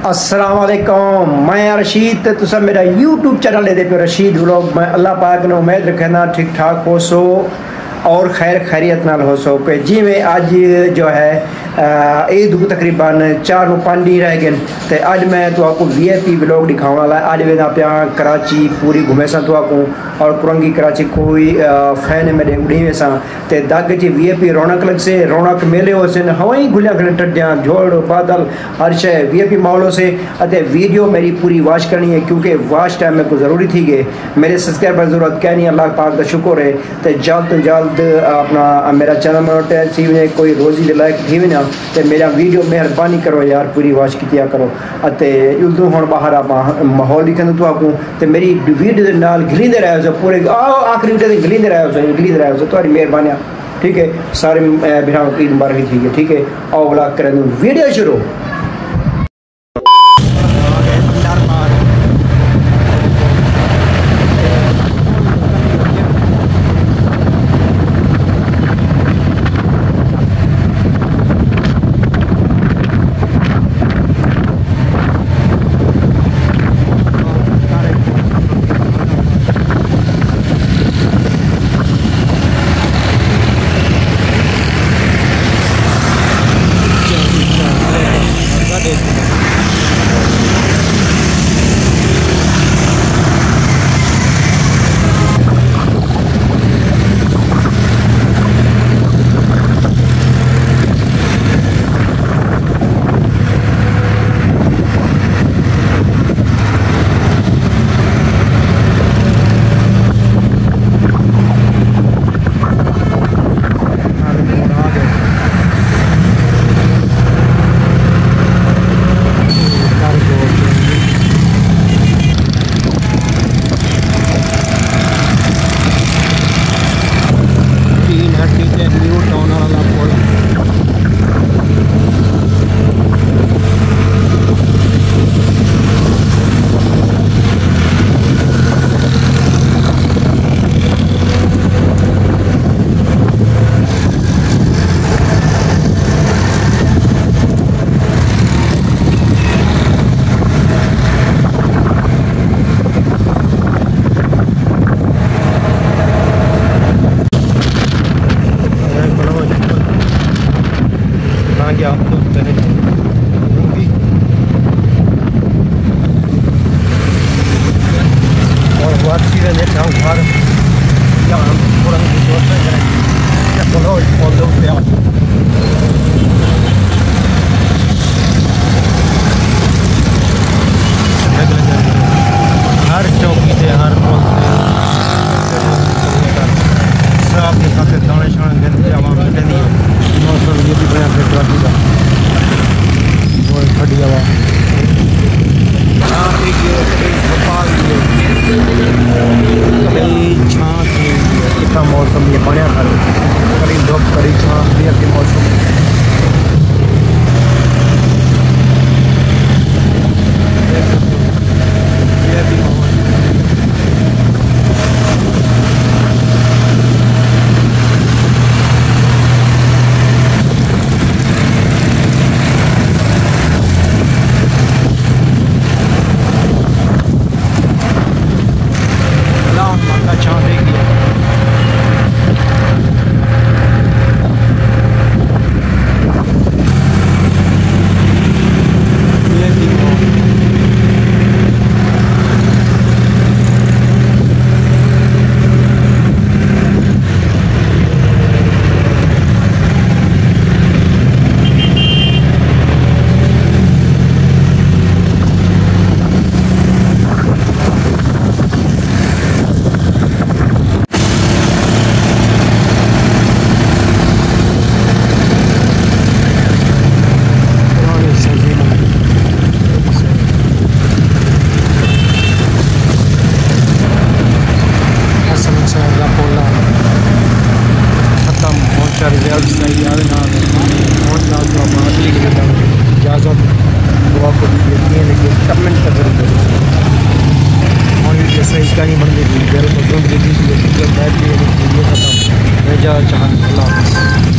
अस्सलाम वालेकुम, मैं रशीद तो तुम मेरा यूट्यूब चैनल ले दे पे रशीद व्लॉग। मैं अल्लाह पाक ने उम्मीद रखना ठीक ठाक हो सो और खैर खैरियत नाल हो सो पे जी। में अज जो है ईद को तकरीबन 4-5 दिन रह गए तो अज मैं तो आपको VIP व्लॉग दिखाने वाला है। अज वेदा पिया कराची पूरी घूमे सा तो आपको और कुरंगी कराची कोई फैन मेरे उड़ी में सा ते दाग ची VIP रौनक लग से रौनक मेले हो से हवाई घुलिया घुलिया टड्डियाँ झोड़ बादल हर शय VIP माहौलों से अते वीडियो मेरी पूरी वॉच करनी है क्योंकि वॉच टाइम मेरे को ज़रूरी थी कि मेरे सब्सक्राइबर ज़रूरत क्या नहीं। अल्लाह पाक का शुक्र है तो जल्द तो जल्द अपना मेरा चैनल में कोई रोज़ी के लायक थी ना तो मेरा वीडियो मेहरबानी करो यार पूरी वॉच किया करो। अते उदू हम बाहर आप माहौल दिखा तो आपको तो मेरी वीडियो नाल गिलींदे रहे हो पूरे आखिरी वीडियो गिलींदे रहे हो तुम्हारी मेहरबानी। ठीक है सारे बिना ईद मुबारक ठीक है। ठीक है आओ ब्लॉग करें वीडियो शुरू। हर चौकी से हर मोल से सब के साथ दाने शाने देते आवाम देनी मौसम ये भी बना के ट्रैफिक का वो खड़ी हवा यहां पे ये भोपाल कई छां थी इतना मौसम ये बढ़िया था करीब धूप करीब छां दिया के मौसम इजाज़त दुआ को देती है लेकिन कमेंट का जरूर करें और जैसे इसका नहीं बन गई घर में बैठ वीडियो खत्म मैं जा चाह।